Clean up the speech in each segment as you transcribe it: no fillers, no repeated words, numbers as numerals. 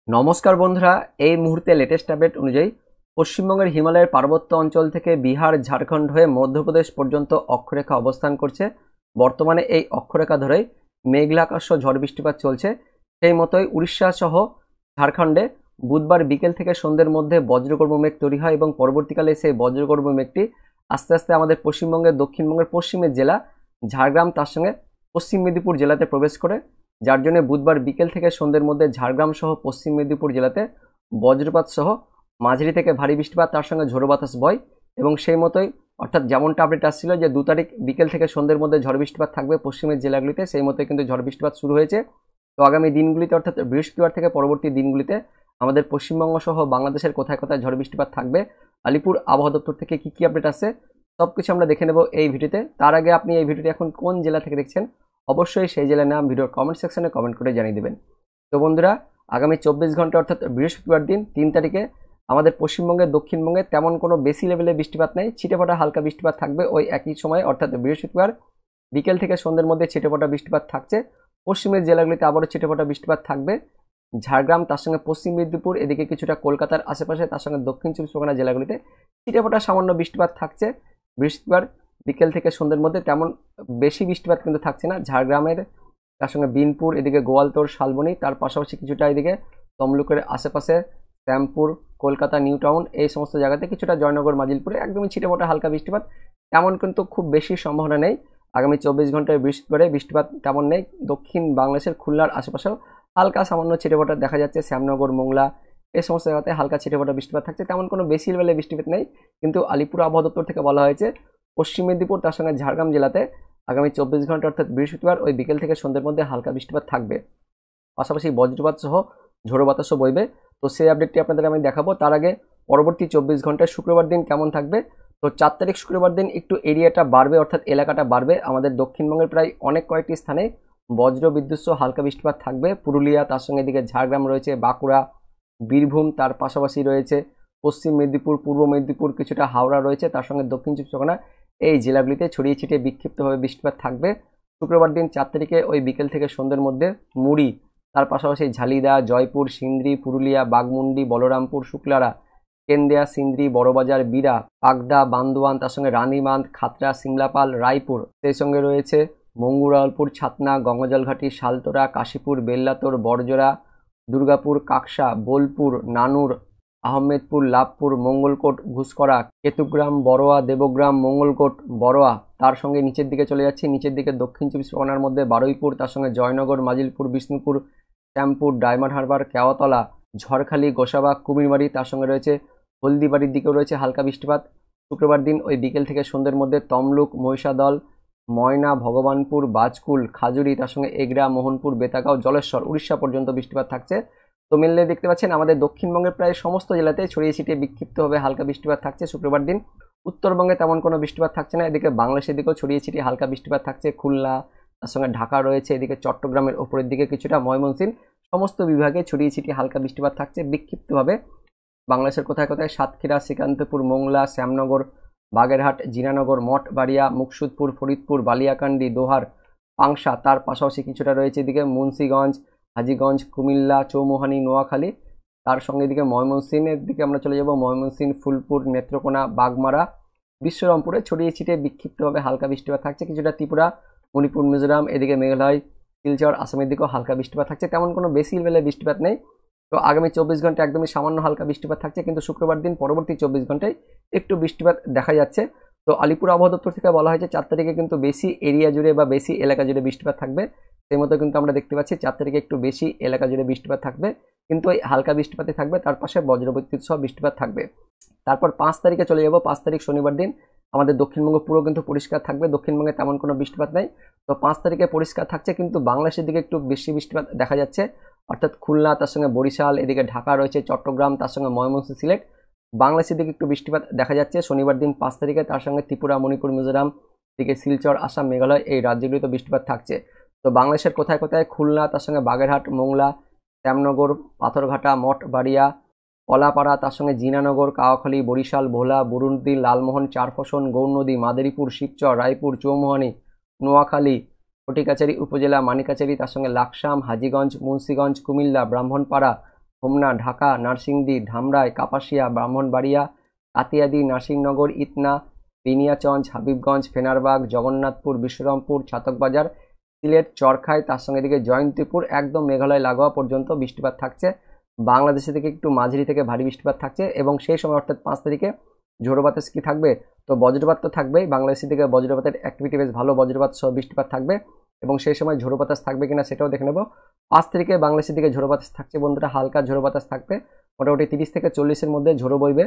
নমস্কার বন্ধুরা, এই মুহূর্তে লেটেস্ট আপডেট অনুযায়ী পশ্চিমবঙ্গের হিমালয়ের পার্বত্য অঞ্চল থেকে বিহার, ঝাড়খণ্ড হয়ে মধ্যপ্রদেশ পর্যন্ত অক্ষরেখা অবস্থান করছে। বর্তমানে এই অক্ষরেখা ধরেই মেঘলাকাশ ঝড় বৃষ্টিপাত চলছে। সেই মতোই উড়িষ্যা সহ ঝাড়খণ্ডে বুধবার বিকেল থেকে সন্ধ্যের মধ্যে বজ্রগর্ভ মেঘ তৈরি হয় এবং পরবর্তীকালে সেই বজ্রগর্ভ মেঘটি আস্তে আস্তে আমাদের পশ্চিমবঙ্গের দক্ষিণবঙ্গের পশ্চিমের জেলা ঝাড়গ্রাম, তার সঙ্গে পশ্চিম মেদিনীপুর জেলাতে প্রবেশ করে, যার জন্য বুধবার বিকেল থেকে সন্ধ্যের মধ্যে ঝাড়গ্রাম সহ পশ্চিম মেদিনীপুর জেলাতে বজ্রপাত সহ মাঝারি থেকে ভারী বৃষ্টিপাত, তার সঙ্গে ঝোড়ো বাতাস বয়। এবং সেই মতোই অর্থাৎ যেমনটা আপডেট আসছিল যে 2 তারিখ বিকেল থেকে সন্ধ্যের মধ্যে ঝড় বৃষ্টিপাত থাকবে পশ্চিমের জেলাগুলিতে, সেই মতোই কিন্তু ঝড় বৃষ্টিপাত শুরু হয়েছে। তো আগামী দিনগুলিতে অর্থাৎ বৃহস্পতিবার থেকে পরবর্তী দিনগুলিতে আমাদের পশ্চিমবঙ্গ সহ বাংলাদেশের কোথায় কোথায় ঝড় বৃষ্টিপাত থাকবে, আলিপুর আবহাওয়া দপ্তর থেকে কী কী আপডেট আসছে, সব কিছু আমরা দেখে নেব এই ভিডিওতে। তার আগে আপনি এই ভিডিওটি এখন কোন জেলা থেকে দেখছেন অবশ্যই সেই জেলার নাম ভিডিওর কমেন্ট সেকশনে কমেন্ট করে জানিয়ে দেবেন। তো বন্ধুরা, আগামী 24 ঘন্টা অর্থাৎ বৃহস্পতিবার দিন 3 তারিখে আমাদের পশ্চিমবঙ্গের দক্ষিণবঙ্গে তেমন কোনো বেশি লেভেলের বৃষ্টিপাত নেই, ছিটেফোঁটা হালকা বৃষ্টিপাত থাকবে ওই একই সময়ে অর্থাৎ বৃহস্পতিবার বিকেল থেকে সন্ধ্যের মধ্যে ছিটেফোঁটা বৃষ্টিপাত থাকছে। পশ্চিমের জেলাগুলিতে আবারও ছিটেফোঁটা বৃষ্টিপাত থাকবে। ঝাড়গ্রাম, তার সঙ্গে পশ্চিম মেদিনীপুর, এদিকে কিছুটা কলকাতার আশেপাশে, তার সঙ্গে দক্ষিণ 24 পরগনা জেলাগুলিতে ছিটেফোঁটা সামান্য বৃষ্টিপাত থাকছে বৃহস্পতিবার বিকেল থেকে সন্ধ্যের মধ্যে। তেমন বেশি বৃষ্টিপাত কিন্তু থাকছে না ঝাড়গ্রামের, তার সঙ্গে বিনপুর, এদিকে গোয়ালতোড়, শালবনী, তার পাশাপাশি কিছুটা এদিকে তমলুকের আশেপাশে শ্যামপুর, কলকাতা নিউ টাউন, এই সমস্ত জায়গাতে কিছুটা জয়নগর, মাজিলপুরে একদমই ছিটেফোঁটা হালকা বৃষ্টিপাত, তেমন কিন্তু খুব বেশি সম্ভাবনা নেই। আগামী 24 ঘন্টায় বৃহস্পতিবারে বৃষ্টিপাত তেমন নেই। দক্ষিণ বাংলাদেশের খুলনার আশেপাশেও হালকা সামান্য ছিটেফোঁটা দেখা যাচ্ছে, শ্যামনগর, মোংলা এই সমস্ত জায়গাতে হালকা ছিটেফোঁটা বৃষ্টিপাত থাকছে, তেমন কোনো বেশি লেভেলে বৃষ্টিপাত নেই। কিন্তু আলিপুর আবহাওয়া দপ্তর থেকে বলা হয়েছে পশ্চিম মেদিনীপুর, তার সঙ্গে ঝাড়গ্রাম জেলাতে আগামী 24 ঘন্টা অর্থাৎ বৃহস্পতিবার ওই বিকেল থেকে সন্ধ্যের মধ্যে হালকা বৃষ্টিপাত থাকবে, পাশাপাশি বজ্রপাত সহ ঝোড়ো বাতাসও বইবে। তো সেই আপডেটটি আপনাদের আমি দেখাবো। তার আগে পরবর্তী 24 ঘন্টায় শুক্রবার দিন কেমন থাকবে। তো 4 তারিখ শুক্রবার দিন একটু এরিয়াটা বাড়বে অর্থাৎ এলাকাটা বাড়বে। আমাদের দক্ষিণবঙ্গের প্রায় অনেক কয়েকটি স্থানে বজ্র বিদ্যুৎ সহ হালকা বৃষ্টিপাত থাকবে। পুরুলিয়া, তার সঙ্গে এদিকে ঝাড়গ্রাম রয়েছে, বাঁকুড়া, বীরভূম, তার পাশাপাশি রয়েছে পশ্চিম মেদিনীপুর, পূর্ব মেদিনীপুর, কিছুটা হাওড়া রয়েছে, তার সঙ্গে দক্ষিণ 24 পরগনা, এই জেলাগুলিতে ছড়িয়ে ছিটিয়ে বিক্ষিপ্তভাবে বৃষ্টিপাত থাকবে শুক্রবার দিন 4 তারিখে ওই বিকেল থেকে সন্ধ্যের মধ্যে। মুড়ি, তার পাশাপাশি ঝালিদা, জয়পুর, সিন্দ্রি, পুরুলিয়া, বাগমুন্ডি, বলরামপুর, শুক্লারা, কেন্দিয়া, সিন্দ্রি, বড়বাজার, বিরা, পাগদা, বান্দোয়ান, তার সঙ্গে রানীবাঁধ, খাতড়া, সিমলাপাল, রায়পুর, সেই সঙ্গে রয়েছে মঙ্গুরালপুর, ছাতনা, গঙ্গাজলঘাটি, শালতোরা, কাশীপুর, বেল্লাতোর, বড়জোড়া, দুর্গাপুর, কাকসা, বোলপুর, নানুর, আহমেদপুর, লাভপুর, মঙ্গলকোট, ঘুষকরা, কেতুগ্রাম, বড়োয়া, দেবগ্রাম, মঙ্গলকোট, বড়োয়া, তার সঙ্গে নিচের দিকে চলে যাচ্ছি, নিচের দিকে দক্ষিণ 24 পরগনার মধ্যে বারুইপুর, তার সঙ্গে জয়নগর, মাজিলপুর, বিষ্ণুপুর, শ্যামপুর, ডায়মন্ড হারবার, কেওয়াতলা, ঝড়খালি, গোসাবা, কুমিরবাড়ি, তার সঙ্গে রয়েছে হলদিবাড়ির দিকেও রয়েছে হালকা বৃষ্টিপাত শুক্রবার দিন ওই বিকেল থেকে সন্ধ্যের মধ্যে। তমলুক, মহিষাদল, ময়না, ভগবানপুর, বাজকুল, খাজুরি, তার সঙ্গে এগরা, মোহনপুর, বেতাগাঁও, জলেশ্বর, উড়িষ্যা পর্যন্ত বৃষ্টিপাত থাকছে। তো মিললে দেখতে পাচ্ছেন আমাদের দক্ষিণবঙ্গের প্রায় সমস্ত জেলাতে ছড়িয়ে ছিটিয়ে বিক্ষিপ্তভাবে হালকা বৃষ্টিপাত থাকছে শুক্রবার দিন। উত্তরবঙ্গে তেমন কোনো বৃষ্টিপাত থাকছে না, এদিকে বাংলাদেশের দিকেও ছড়িয়ে ছিটিয়ে হালকা বৃষ্টিপাত থাকছে। খুলনা, তার সঙ্গে ঢাকা রয়েছে, এদিকে চট্টগ্রামের ওপরের দিকে কিছুটা ময়মনসিংহ, সমস্ত বিভাগে ছড়িয়ে ছিটিয়ে হালকা বৃষ্টিপাত থাকছে বিক্ষিপ্তভাবে। বাংলাদেশের কোথায় কোথায় সাতক্ষীরা, শ্রীকান্তপুর, মোংলা, শ্যামনগর, বাগেরহাট, জিনানগর, মঠবাড়িয়া, মুকসুদপুর, ফরিদপুর, বালিয়াকান্দি, দোহার, পাংশা, তার পাশাপাশি কিছুটা রয়েছে এদিকে মুন্সিগঞ্জ, হাজীগঞ্জ, কুমিল্লা, চৌমুহানি, নোয়াখালী, তার সঙ্গে এদিকে ময়মনসিংহের দিকে আমরা চলে যাব, ময়মনসিংহ, ফুলপুর, নেত্রকোনা, বাগমারা, বিশ্বরমপুরে ছড়িয়ে ছিটিয়ে বিক্ষিপ্তভাবে হালকা বৃষ্টিপাত থাকছে। কিছুটা ত্রিপুরা, মণিপুর, মিজোরাম, এদিকে মেঘালয়, শিলচর, আসামের দিকেও হালকা বৃষ্টিপাত থাকছে, তেমন কোনো বেশি লেভেলের বৃষ্টিপাত নেই। তো আগামী 24 ঘন্টা একদমই সামান্য হালকা বৃষ্টিপাত থাকছে, কিন্তু শুক্রবার দিন পরবর্তী 24 ঘন্টায় একটু বৃষ্টিপাত দেখা যাচ্ছে। তো আলিপুর আবহাওয়া দপ্তর থেকে বলা হয়েছে 4 তারিখে কিন্তু বেশি এরিয়া জুড়ে বা বেশি এলাকা জুড়ে বৃষ্টিপাত থাকবে। সেই মতো কিন্তু আমরা দেখতে পাচ্ছি 4 তারিখে একটু বেশি এলাকা জুড়ে বৃষ্টিপাত থাকবে, কিন্তু ওই হালকা বৃষ্টিপাতই থাকবে, তার পাশে বজ্রবিদ্যুৎ সহ বৃষ্টিপাত থাকবে। তারপর 5 তারিখে চলে যাব। 5 তারিখ শনিবার দিন আমাদের দক্ষিণবঙ্গ পুরো কিন্তু পরিষ্কার থাকবে, দক্ষিণবঙ্গে তেমন কোনো বৃষ্টিপাত নেই। তো 5 তারিখে পরিষ্কার থাকছে, কিন্তু বাংলাদেশের দিকে একটু বেশি বৃষ্টিপাত দেখা যাচ্ছে, অর্থাৎ খুলনা, তার সঙ্গে বরিশাল, এদিকে ঢাকা রয়েছে, চট্টগ্রাম, তার সঙ্গে ময়মনসিংহ, সিলেট, বাংলাদেশের দিকে একটু বৃষ্টিপাত দেখা যাচ্ছে শনিবার দিন 5 তারিখে। তার সঙ্গে ত্রিপুরা, মণিপুর, মিজোরাম, এদিকে শিলচর, আসাম, মেঘালয়, এই রাজ্যগুলিতে বৃষ্টিপাত থাকছে। তো বাংলাদেশের কোথায় কোথায় খুলনা, তার সঙ্গে বাগেরহাট, মোংলা, শ্যামনগর, পাথরঘাটা, মঠবাড়িয়া, কলাপাড়া, তার সঙ্গে জিনানগর, কাওয়াখালী, বরিশাল, ভোলা, বুরুন্দি, লালমোহন, চারফসন, গৌরনদী, মাদারীপুর, শিবচর, রায়পুর, চৌমুহানি, নোয়াখালী, ফটিকাচারী উপজেলা, মানিকাচারী, তার সঙ্গে লাকসাম, হাজীগঞ্জ, মুন্সিগঞ্জ, কুমিল্লা, ব্রাহ্মণপাড়া, হোমনা, ঢাকা, নারসিংদী, ধামরাই, কাপাসিয়া, ব্রাহ্মণবাড়িয়া, কাতিয়াদি, নাসিরনগর, ইতনা, বিনিয়াচঞ্জ, হাবিবগঞ্জ, ফেনারবাগ, জগন্নাথপুর, বিশ্বরমপুর, ছাতকবাজার, সিলেট, চরখাই, তার সঙ্গে এদিকে জয়ন্তীপুর একদম মেঘালয় লাগোয়া পর্যন্ত বৃষ্টিপাত থাকছে। বাংলাদেশে থেকে একটু মাঝারি থেকে ভারী বৃষ্টিপাত থাকছে এবং সেই সময় অর্থাৎ 5 তারিখে ঝোড়ো বাতাস কি থাকবে, তো বজ্রপাত তো থাকবেই, বাংলাদেশের দিকে বজ্রপাতের অ্যাক্টিভিটি বেশ ভালো, বজ্রপাত সহ বৃষ্টিপাত থাকবে এবং সেই সময় ঝোড়ো বাতাস থাকবে কিনা সেটাও দেখে নেব। 5 তারিখে বাংলাদেশের দিকে ঝোড়ো বাতাস থাকছে বন্ধুরা, হালকা ঝোড়ো বাতাস থাকবে, মোটামুটি 30 থেকে 40-এর মধ্যে ঝোড়ো বইবে,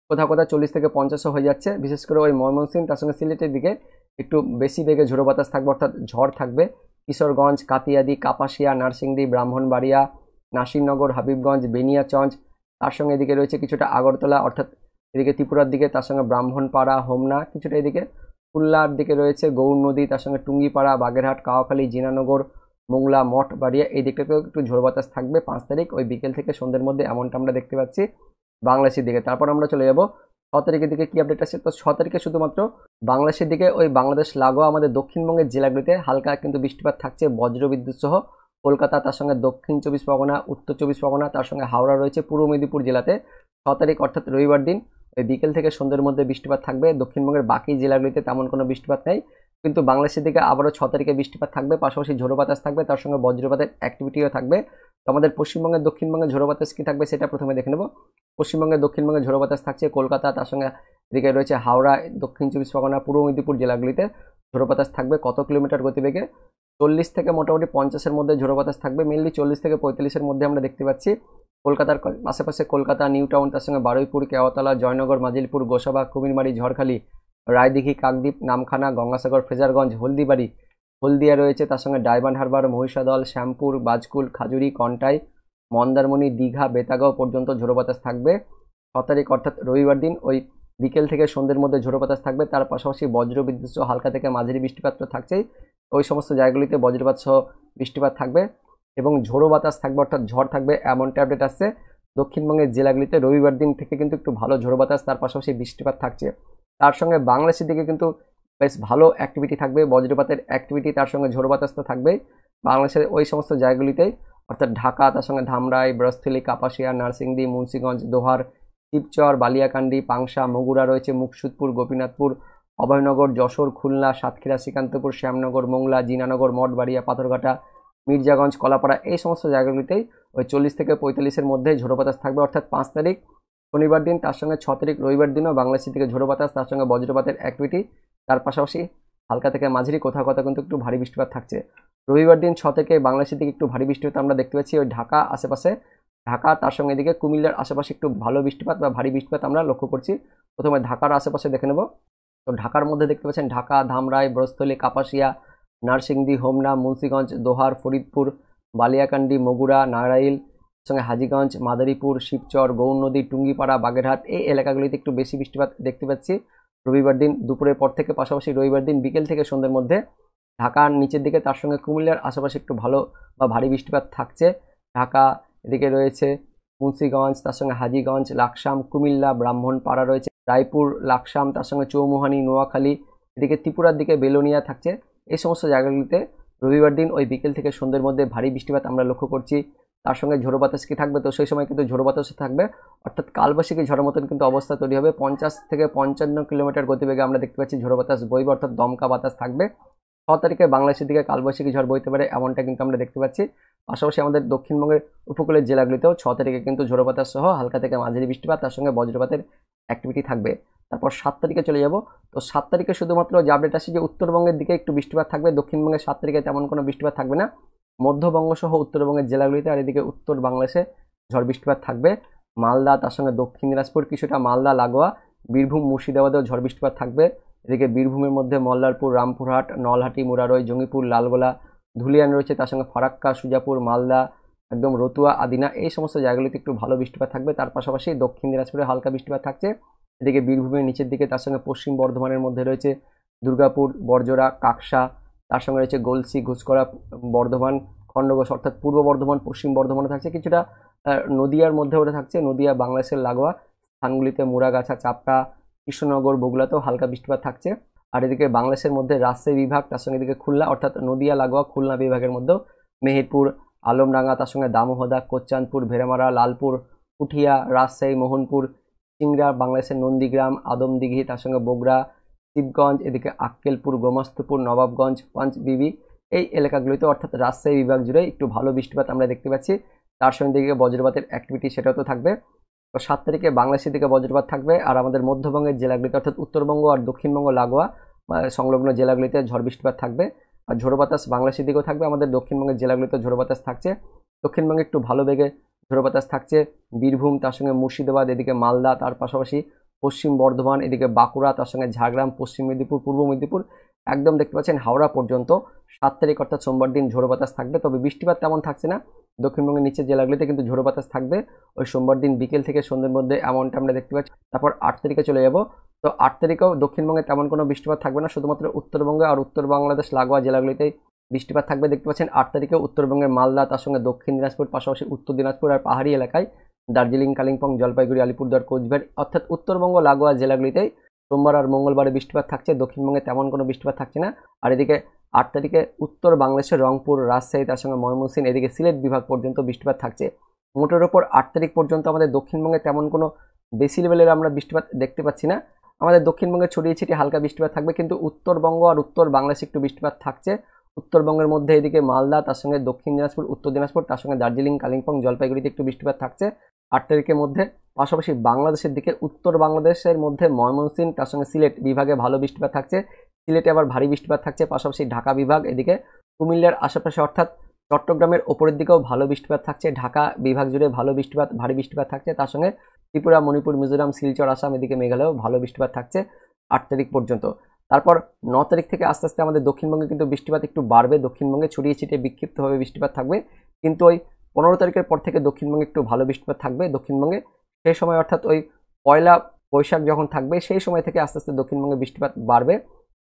কোথাও কোথাও 40 থেকে 50ও হয়ে যাচ্ছে। বিশেষ করে ওই ময়মনসিংহ তার সঙ্গে সিলেটের দিকে একটু বেশি বেগে ঝোড়ো বাতাস থাকবে, অর্থাৎ ঝড় থাকবে। কিশোরগঞ্জ, কাতিয়াদি, কাপাসিয়া, নারসিংদী, ব্রাহ্মণবাড়িয়া, নাসিরনগর, হাবিবগঞ্জ, বেনিয়াচঞ্জ, তার সঙ্গে এদিকে রয়েছে কিছুটা আগরতলা, অর্থাৎ এদিকে ত্রিপুরার দিকে, তার সঙ্গে ব্রাহ্মণপাড়া, হোমনা, কিছুটা এদিকে খুলনার দিকে রয়েছে গৌর নদী, তার সঙ্গে টুঙ্গিপাড়া, বাগেরহাট, কাওয়াখালী, জিনানগর, মোংলা, মঠবাড়িয়া, এই দিকটাতেও একটু ঝোড়ো বাতাস থাকবে 5 তারিখ ওই বিকেল থেকে সন্ধ্যের মধ্যে, এমনটা আমরা দেখতে পাচ্ছি বাংলাদেশের দিকে। তারপর আমরা চলে যাব 6 তারিখের দিকে, কি আপডেট আছে। তো 6 তারিখে শুধুমাত্র বাংলাদেশের দিকে ওই বাংলাদেশ লাগোয়া আমাদের দক্ষিণবঙ্গের জেলাগুলিতে হালকা কিন্তু বৃষ্টিপাত থাকছে বজ্রবিদ্যুৎ সহ। কলকাতা, তার সঙ্গে দক্ষিণ 24 পরগনা, উত্তর 24 পরগনা, তার সঙ্গে হাওড়া রয়েছে, পূর্ব মেদিনীপুর জেলাতে 6 তারিখ অর্থাৎ রবিবার দিন ওই বিকেল থেকে সন্ধ্যের মধ্যে বৃষ্টিপাত থাকবে। দক্ষিণবঙ্গের বাকি জেলাগুলিতে তেমন কোনো বৃষ্টিপাত নেই, কিন্তু বাংলাদেশের দিকে আবারও 6 তারিখে বৃষ্টিপাত থাকবে, পাশাপাশি ঝোড়ো বাতাস থাকবে, তার সঙ্গে বজ্রপাতের অ্যাক্টিভিটিও থাকবে। তো আমাদের পশ্চিমবঙ্গের দক্ষিণবঙ্গে ঝোড়ো বাতাস কী থাকবে সেটা প্রথমে দেখে নেব। পশ্চিমবঙ্গের দক্ষিণবঙ্গে ঝোড়ো বাতাস থাকছে কলকাতা, তার সঙ্গে এদিকে রয়েছে হাওড়া, দক্ষিণ 24 পরগনা, পূর্ব মেদিনীপুর জেলাগুলিতে ঝোড়ো বাতাস থাকবে। কত কিলোমিটার গতিবেগে? 40 থেকে মোটামুটি 50-এর মধ্যে ঝোড়ো বাতাস থাকবে, মেনলি 40 থেকে 45-এর মধ্যে আমরা দেখতে পাচ্ছি। কলকাতার আশেপাশে কলকাতা, নিউ টাউন, তার সঙ্গে বারুইপুর, কেওয়াতলা, জয়নগর, মাজিলপুর, গোসাবা, কুমিরমারি, ঝড়খালি, রায়দিঘি, কাকদ্বীপ, নামখানা, গঙ্গাসাগর, ফ্রেজারগঞ্জ, হলদিবাড়ি, হলদিয়া রয়েছে, তার সঙ্গে ডায়মন্ড হারবার, মহিষাদল, শ্যামপুর, বাজকুল, খাজুরি, কন্টাই, মন্দারমণি, দীঘা, বেতাগাঁও পর্যন্ত ঝোড়ো বাতাস থাকবে 6 তারিখ অর্থাৎ রবিবার দিন ওই বিকেল থেকে সন্ধ্যের মধ্যে ঝোড়ো বাতাস থাকবে। তার পাশাপাশি বজ্রবিদ্যুৎ সহ হালকা থেকে মাঝারি বৃষ্টিপাত তো থাকছেই, ওই সমস্ত জায়গাগুলিতে বজ্রপাত সহ বৃষ্টিপাত থাকবে এবং ঝোড়ো বাতাস থাকবে, অর্থাৎ ঝড় থাকবে, এমনটা আপডেট আসছে। দক্ষিণবঙ্গের জেলাগুলিতে রবিবার দিন থেকে কিন্তু একটু ভালো ঝোড়ো বাতাস, তার পাশাপাশি বৃষ্টিপাত থাকছে। তার সঙ্গে বাংলাদেশের দিকে কিন্তু বেশ ভালো অ্যাক্টিভিটি থাকবে, বজ্রপাতের অ্যাক্টিভিটি, তার সঙ্গে ঝোড়ো বাতাস তো থাকবেই বাংলাদেশের ওই সমস্ত জায়গাগুলিতেই, অর্থাৎ ঢাকা, তার সঙ্গে ধামরাই, ব্রস্থলী, কাপাসিয়া, নারসিংদী, মুন্সিগঞ্জ, দোহার, শিবচর, বালিয়াকান্দি, পাংশা, মগুরা রয়েছে, মুকসুদপুর, গোপীনাথপুর, অভয়নগর, যশোর, খুলনা, সাতক্ষীরা, শ্রীকান্তপুর, শ্যামনগর, মোংলা, জিনানগর, মঠবাড়িয়া, পাথরঘাটা, মির্জাগঞ্জ, কলাপাড়া, এই সমস্ত জায়গাগুলিতেই ওই 40 থেকে 45-এর মধ্যে ঝোড়ো বাতাস থাকবে, অর্থাৎ 5 তারিখ শনিবার দিন, তার সঙ্গে 6 তারিখ রবিবার দিনও বাংলাদেশের দিকে ঝোড়ো বাতাস, তার সঙ্গে বজ্রপাতের অ্যাক্টিভিটি, তার পাশাপাশি হালকা থেকে মাঝারি কোথাও কোথাও কিন্তু একটু ভারী বৃষ্টিপাত থাকছে। রবিবার দিন 6 থেকে বাংলাদেশের দিকে একটু ভারী বৃষ্টিপাত আমরা দেখতে পাচ্ছি ওই ঢাকা আশেপাশে, ঢাকা তার সঙ্গে এদিকে কুমিল্লার আশেপাশে একটু ভালো বৃষ্টিপাত বা ভারী বৃষ্টিপাত আমরা লক্ষ্য করছি। প্রথমে ঢাকার আশেপাশে দেখে নেব। তো ঢাকার মধ্যে দেখতে পাচ্ছেন ঢাকা, ধামরাই, ব্রস্থলী, কাপাসিয়া, নারসিংদী, হোমনা, মুন্সিগঞ্জ, দোহার, ফরিদপুর, বালিয়াকান্দি, মগুরা, নারাইল, সঙ্গে হাজীগঞ্জ, মাদারীপুর, শিবচর, গৌর নদী, টুঙ্গিপাড়া, বাগেরহাট, এই এলাকাগুলিতে একটু বেশি বৃষ্টিপাত দেখতে পাচ্ছি রবিবার দিন দুপুরের পর থেকে। পাশাপাশি রবিবার দিন বিকেল থেকে সন্ধ্যের মধ্যে ঢাকার নিচের দিকে, তার সঙ্গে কুমিল্লার আশেপাশে একটু ভালো বা ভারী বৃষ্টিপাত থাকছে। ঢাকা এদিকে রয়েছে মুন্সিগঞ্জ, তার সঙ্গে হাজীগঞ্জ, লাকসাম, কুমিল্লা, ব্রাহ্মণপাড়া রয়েছে, রায়পুর, লাকসাম, তার সঙ্গে চৌমুহানি, নোয়াখালী, এদিকে ত্রিপুরার দিকে বেলোনিয়া থাকছে। এই সমস্ত জায়গাগুলিতে রবিবার দিন ওই বিকেল থেকে সন্ধ্যের মধ্যে ভারী বৃষ্টিপাত আমরা লক্ষ্য করছি। তার সঙ্গে ঝোড়ো বাতাস কি থাকবে, তো সেই সময় কিন্তু ঝোড়ো বাতাস থাকবে, অর্থাৎ কালবৈশাখী ঝড়ের মতন কিন্তু অবস্থা তৈরি হবে। 50 থেকে 55 কিলোমিটার গতিবেগে আমরা দেখতে পাচ্ছি ঝোড়ো বাতাস বইবে, অর্থাৎ দমকা বাতাস থাকবে। 6 তারিখে বাংলাদেশের দিকে কালবৈশাখী ঝড় বইতে পারে, এমনটা কিন্তু আমরা দেখতে পাচ্ছি। পাশাপাশি আমাদের দক্ষিণবঙ্গের উপকূলের জেলাগুলিতেও 6 তারিখে কিন্তু ঝোড়ো বাতাস সহ হালকা থেকে মাঝারি বৃষ্টিপাত, তার সঙ্গে বজ্রপাতের অ্যাক্টিভিটি থাকবে। তারপর 7 তারিখে চলে যাব। তো 7 তারিখে শুধুমাত্র যে আপডেট আসছে যে উত্তরবঙ্গের দিকে একটু বৃষ্টিপাত থাকবে, দক্ষিণবঙ্গে 7 তারিখে তেমন কোনো বৃষ্টিপাত থাকবে না, মধ্যবঙ্গ সহ উত্তরবঙ্গের জেলাগুলিতে আর এদিকে উত্তর বাংলাদেশে ঝড় বৃষ্টিপাত থাকবে। মালদা, তার সঙ্গে দক্ষিণ দিনাজপুর, কিছুটা মালদা লাগোয়া, বীরভূম, মুর্শিদাবাদেও ঝড় বৃষ্টিপাত থাকবে। এদিকে বীরভূমের মধ্যে মল্লারপুর, রামপুরহাট, নলহাটি, মুরারই, জঙ্গিপুর, লালগোলা, ধুলিয়ান রয়েছে, তার সঙ্গে ফারাক্কা, সুজাপুর, মালদা, একদম রতুয়া, আদিনা, এই সমস্ত জায়গাগুলিতে একটু ভালো বৃষ্টিপাত থাকবে। তার পাশাপাশি দক্ষিণ দিনাজপুরে হালকা বৃষ্টিপাত থাকছে। এদিকে বীরভূমের নিচের দিকে, তার সঙ্গে পশ্চিম বর্ধমানের মধ্যে রয়েছে দুর্গাপুর, বরজোড়া, কাকসা, তার সঙ্গে রয়েছে গলসি, ঘুষকরা, বর্ধমান, খণ্ডঘোষ, অর্থাৎ পূর্ব বর্ধমান, পশ্চিম বর্ধমানে থাকছে, কিছুটা নদিয়ার মধ্যে ওটা থাকছে, নদিয়া বাংলাদেশের লাগোয়া স্থানগুলিতে মুড়াগাছা, চাপড়া, কৃষ্ণনগর, বগুড়াতেও হালকা বৃষ্টিপাত থাকছে। আর এদিকে বাংলাদেশের মধ্যে রাজশাহী বিভাগ, তার সঙ্গে এদিকে খুলনা, অর্থাৎ নদিয়া লাগোয়া খুলনা বিভাগের মধ্যেও মেহেরপুর, আলমডাঙ্গা, তার সঙ্গে দামোহদা, কোচ্চানপুর, ভেড়ামারা, লালপুর, পুঠিয়া, রাজশাহী, মোহনপুর, চিংড়া, বাংলাদেশের নন্দীগ্রাম, আদমদিঘি, তার সঙ্গে বগুড়া, শিবগঞ্জ, এদিকে আক্কেলপুর, গোমস্তাপুর, নবাবগঞ্জ, পাঁচবিবি, এই এলাকাগুলিতে অর্থাৎ রাজশাহী বিভাগ জুড়ে একটু ভালো বৃষ্টিপাত আমরা দেখতে পাচ্ছি। তার সঙ্গে দিকে বজ্রপাতের অ্যাক্টিভিটি সেটাও তো থাকবে। তো 7 তারিখে বাংলাদেশের দিকে বজ্রপাত থাকবে, আর আমাদের মধ্যবঙ্গের জেলাগুলিতে অর্থাৎ উত্তরবঙ্গ আর দক্ষিণবঙ্গ লাগোয়া সংলগ্ন জেলাগুলিতে ঝড় বৃষ্টিপাত থাকবে। আর ঝোড়ো বাতাস বাংলাদেশের দিকেও থাকবে, আমাদের দক্ষিণবঙ্গের জেলাগুলিতে ঝোড়ো বাতাস থাকছে। দক্ষিণবঙ্গে একটু ভালো বেগে ঝোড়ো বাতাস থাকছে বীরভূম, তার সঙ্গে মুর্শিদাবাদ, এদিকে মালদা, তার পাশাপাশি পশ্চিম বর্ধমান, এদিকে বাঁকুড়া, তার সঙ্গে ঝাড়গ্রাম, পশ্চিম মেদিনীপুর, পূর্ব মেদিনীপুর, একদম দেখতে পাচ্ছেন হাওড়া পর্যন্ত 7 তারিখ অর্থাৎ সোমবার দিন ঝোড়ো বাতাস থাকবে। তবে বৃষ্টিপাত তেমন থাকছে না, দক্ষিণবঙ্গের নিচের জেলাগুলিতে কিন্তু ঝোড়ো বাতাস থাকবে ওই সোমবার দিন বিকেল থেকে সন্ধ্যের মধ্যে, এমনটা আমরা দেখতে পাচ্ছি। তারপর 8 তারিখে চলে যাব। তো 8 তারিখেও দক্ষিণবঙ্গে তেমন কোনো বৃষ্টিপাত থাকবে না, শুধুমাত্র উত্তরবঙ্গে আর উত্তর বাংলাদেশ লাগোয়া জেলাগুলিতেই বৃষ্টিপাত থাকবে। দেখতে পাচ্ছেন 8 তারিখে উত্তরবঙ্গের মালদা, তার সঙ্গে দক্ষিণ দিনাজপুর, পাশাপাশি উত্তর দিনাজপুর আর পাহাড়ি এলাকায় দার্জিলিং, কালিম্পং, জলপাইগুড়ি, আলিপুরদুয়ার, কোচবিহার, অর্থাৎ উত্তরবঙ্গ লাগোয়া জেলাগুলিতেই সোমবার আর মঙ্গলবারে বৃষ্টিপাত থাকছে। দক্ষিণবঙ্গে তেমন কোনো বৃষ্টিপাত থাকছে না। আর এদিকে 8 তারিখে উত্তর বাংলাদেশের রংপুর, রাজশাহী, তার সঙ্গে ময়মনসিংহ, এদিকে সিলেট বিভাগ পর্যন্ত বৃষ্টিপাত থাকছে। মোটের ওপর 8 তারিখ পর্যন্ত আমাদের দক্ষিণবঙ্গে তেমন কোনো বেশি লেভেলের আমরা বৃষ্টিপাত দেখতে পাচ্ছি না। আমাদের দক্ষিণবঙ্গে ছড়িয়ে ছিটিয়ে হালকা বৃষ্টিপাত থাকবে, কিন্তু উত্তরবঙ্গ আর উত্তর বাংলাদেশে একটু বৃষ্টিপাত থাকছে। উত্তরবঙ্গের মধ্যে এদিকে মালদা, তার সঙ্গে দক্ষিণ দিনাজপুর, উত্তর দিনাজপুর, তার সঙ্গে দার্জিলিং, কালিম্পং, জলপাইগুড়িতে একটু বৃষ্টিপাত থাকছে 8 তারিখের মধ্যে। পাশাপাশি বাংলাদেশের দিকে উত্তর বাংলাদেশের মধ্যে ময়মনসিংহ, তার সঙ্গে সিলেট বিভাগে ভালো বৃষ্টিপাত থাকছে। সিলেটে আবার ভারী বৃষ্টিপাত থাকছে। পাশাপাশি ঢাকা বিভাগ, এদিকে কুমিল্লার আশেপাশে অর্থাৎ চট্টগ্রামের ওপরের দিকেও ভালো বৃষ্টিপাত থাকছে। ঢাকা বিভাগ জুড়ে ভালো বৃষ্টিপাত, ভারী বৃষ্টিপাত থাকছে। তার সঙ্গে ত্রিপুরা, মণিপুর, মিজোরাম, শিলচর, আসাম, এদিকে মেঘালয়েও ভালো বৃষ্টিপাত থাকছে 8 তারিখ পর্যন্ত। তারপর 9 তারিখ থেকে আস্তে আস্তে আমাদের দক্ষিণবঙ্গে কিন্তু বৃষ্টিপাত একটু বাড়বে। দক্ষিণবঙ্গে ছড়িয়ে ছিটিয়ে বিক্ষিপ্তভাবে বৃষ্টিপাত থাকবে, কিন্তু ওই 15 তারিখের পর থেকে দক্ষিণবঙ্গে একটু ভালো বৃষ্টিপাত থাকবে। দক্ষিণবঙ্গে সেই সময় অর্থাৎ ওই পয়লা বৈশাখ যখন থাকবে সেই সময় থেকে আস্তে আস্তে দক্ষিণবঙ্গে বৃষ্টিপাত বাড়বে।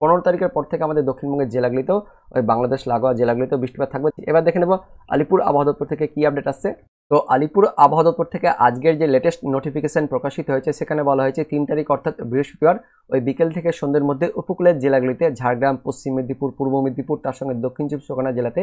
15 তারিখের পর থেকে আমাদের দক্ষিণবঙ্গের জেলাগুলিতেও ওই বাংলাদেশ লাগোয়া জেলাগুলিতেও বৃষ্টিপাত থাকবে। এবার দেখে নেব আলিপুর আবহাওয়া দপ্তর থেকে কি আপডেট আসছে। তো আলিপুর আবহাওয়া দপ্তর থেকে আজকের যে লেটেস্ট নোটিফিকেশন প্রকাশিত হয়েছে সেখানে বলা হয়েছে 3 তারিখ অর্থাৎ বৃহস্পতিবার ওই বিকেল থেকে সন্ধ্যের মধ্যে উপকূলের জেলাগুলিতে ঝাড়গ্রাম, পশ্চিম মেদিনীপুর, পূর্ব মেদিনীপুর, তার সঙ্গে দক্ষিণ চব্বিশ পরগনা জেলাতে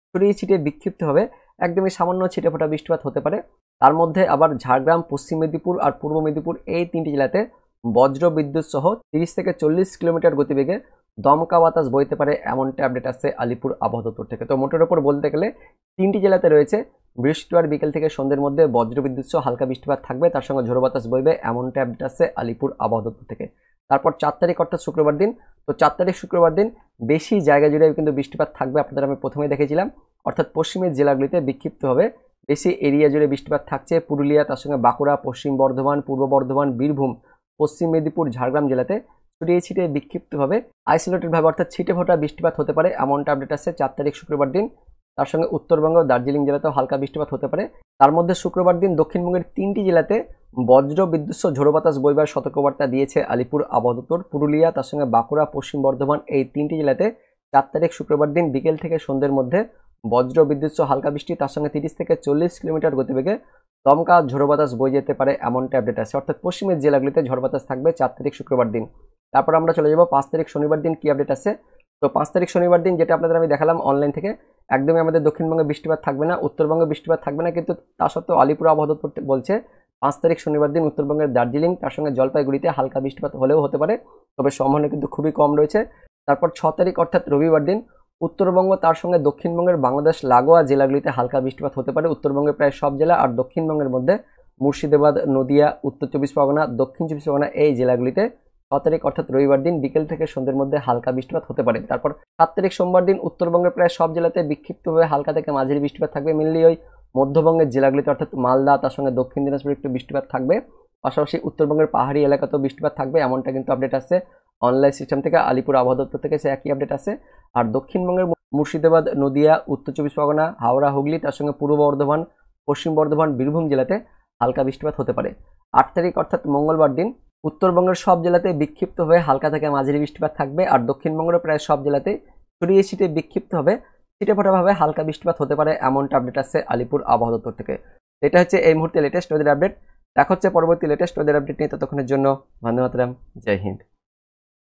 ছড়িয়ে ছিটিয়ে বিক্ষিপ্তভাবে একদমই সামান্য ছিটেফোঁটা বৃষ্টিপাত হতে পারে। তার মধ্যে আবার ঝাড়গ্রাম, পশ্চিম মেদিনীপুর আর পূর্ব মেদিনীপুর এই 3টি জেলাতে বজ্র বিদ্যুৎ সহ 30 থেকে 40 কিলোমিটার গতিবেগে দমকা বাতাস বইতে পারে, এমনটা আপডেট আসছে আলিপুর আবহাওয়া দপ্তর থেকে। তো মোটের ওপর বলতে গেলে 3টি জেলাতে রয়েছে বৃহস্পতিবার বিকেল থেকে সন্ধ্যের মধ্যে বজ্রবিদ্যুৎ সহ হালকা বৃষ্টিপাত থাকবে, তার সঙ্গে ঝোড়ো বাতাস বইবে, এমনটা আপডেট আসছে আলিপুর আবহাওয়া দপ্তর থেকে। তারপর 4 তারিখ অর্থাৎ শুক্রবার দিন। তো 4 তারিখ শুক্রবার দিন বেশি জায়গা জুড়ে কিন্তু বৃষ্টিপাত থাকবে, আপনাদের আমি প্রথমেই দেখেছিলাম। অর্থাৎ পশ্চিমের জেলাগুলিতে বিক্ষিপ্তভাবে বেশি এরিয়া জুড়ে বৃষ্টিপাত থাকছে। পুরুলিয়া, তার সঙ্গে বাঁকুড়া, পশ্চিম বর্ধমান, পূর্ব বর্ধমান, বীরভূম, পশ্চিম মেদিনীপুর, ঝাড়গ্রাম জেলাতে ছড়িয়ে ছিটিয়ে বিক্ষিপ্তভাবে আইসোলেটেডভাবে অর্থাৎ ছিটেফোঁটা বৃষ্টিপাত হতে পারে, এমনটা আপডেট আসছে 4 তারিখ শুক্রবার দিন। তার সঙ্গে উত্তরবঙ্গ, দার্জিলিং জেলাতেও হালকা বৃষ্টিপাত হতে পারে। তার মধ্যে শুক্রবার দিন দক্ষিণবঙ্গের 3টি জেলাতে বজ্র বিদ্যুৎ সহ ঝোড়ো বাতাস বইবার সতর্কবার্তা দিয়েছে আলিপুর আবহাওয়া দপ্তর। পুরুলিয়া, তার সঙ্গে বাঁকুড়া, পশ্চিম বর্ধমান এই 3টি জেলাতে 4 তারিখ শুক্রবার দিন বিকেল থেকে সন্ধ্যের মধ্যে বজ্র বিদ্যুৎ সহ হালকা বৃষ্টি, তার সঙ্গে 30 থেকে 40 কিলোমিটার গতিবেগে দমকা ঝোড়ো বাতাস বয়ে যেতে পারে, এমনটা আপডেট আছে। অর্থাৎ পশ্চিমের জেলাগুলিতে ঝড় বাতাস থাকবে 4 তারিখ শুক্রবার দিন। তারপর আমরা চলে যাব 5 তারিখ শনিবার দিন কি আপডেট আছে। তো 5 তারিখ শনিবার দিন যেটা আপনাদের আমি দেখালাম অনলাইন থেকে, একদমই আমাদের দক্ষিণবঙ্গে বৃষ্টিপাত থাকবে না, উত্তরবঙ্গে বৃষ্টিপাত থাকবে না, কিন্তু তা সত্ত্বেও আলিপুর আবহাওয়া দপ্তর বলছে 5 তারিখ শনিবার দিন উত্তরবঙ্গের দার্জিলিং, তার সঙ্গে জলপাইগুড়িতে হালকা বৃষ্টিপাত হলেও হতে পারে, তবে সম্ভাবনা কিন্তু খুবই কম রয়েছে। তারপর 6 তারিখ অর্থাৎ রবিবার দিন উত্তরবঙ্গ, তার সঙ্গে দক্ষিণবঙ্গের বাংলাদেশ লাগোয়া জেলাগুলিতে হালকা বৃষ্টিপাত হতে পারে, উত্তরবঙ্গের প্রায় সব জেলা, আর দক্ষিণবঙ্গের মধ্যে মুর্শিদাবাদ, নদিয়া, উত্তর চব্বিশ পরগনা, দক্ষিণ চব্বিশ পরগনা এই জেলাগুলিতে 6 তারিখ অর্থাৎ রবিবার দিন বিকেল থেকে সন্ধ্যের মধ্যে হালকা বৃষ্টিপাত হতে পারে। তারপর 7 তারিখ সোমবার দিন উত্তরবঙ্গের প্রায় সব জেলাতে বিক্ষিপ্তভাবে হালকা থেকে মাঝারি বৃষ্টিপাত থাকবে, মেনলি ওই মধ্যবঙ্গের জেলাগুলিতে অর্থাৎ মালদা, তার সঙ্গে দক্ষিণ দিনাজপুরে একটু বৃষ্টিপাত থাকবে, পাশাপাশি উত্তরবঙ্গের পাহাড়ি এলাকাতেও বৃষ্টিপাত থাকবে, এমনটা কিন্তু আপডেট আসছে অনলাইন সিস্টেম থেকে, আলিপুর আবহাওয়া দপ্তর থেকে সে একই আপডেট আছে। আর দক্ষিণবঙ্গের মুর্শিদাবাদ, নদিয়া, উত্তর চব্বিশ পরগনা, হাওড়া, হুগলি, তার সঙ্গে পূর্ব বর্ধমান, পশ্চিম বর্ধমান, বীরভূম জেলাতে হালকা বৃষ্টিপাত হতে পারে। 8 তারিখ অর্থাৎ মঙ্গলবার দিন উত্তরবঙ্গের সব জেলাতে বিক্ষিপ্ত হয়ে হালকা থেকে মাঝারি বৃষ্টিপাত থাকবে, আর দক্ষিণবঙ্গের প্রায় সব জেলাতে ছড়িয়ে ছিটিয়ে বিক্ষিপ্ত হবে ছিটেফোঁটাভাবে হালকা বৃষ্টিপাত হতে পারে, এমনটা আপডেট আসছে আলিপুর আবহাওয়া দপ্তর থেকে। এটা হচ্ছে এই মুহূর্তে লেটেস্ট ওয়েদার আপডেট। দেখা হচ্ছে পরবর্তী লেটেস্ট ওয়েদার আপডেট নিয়ে, ততক্ষণের জন্য বন্দে মাতরম, জয় হিন্দ।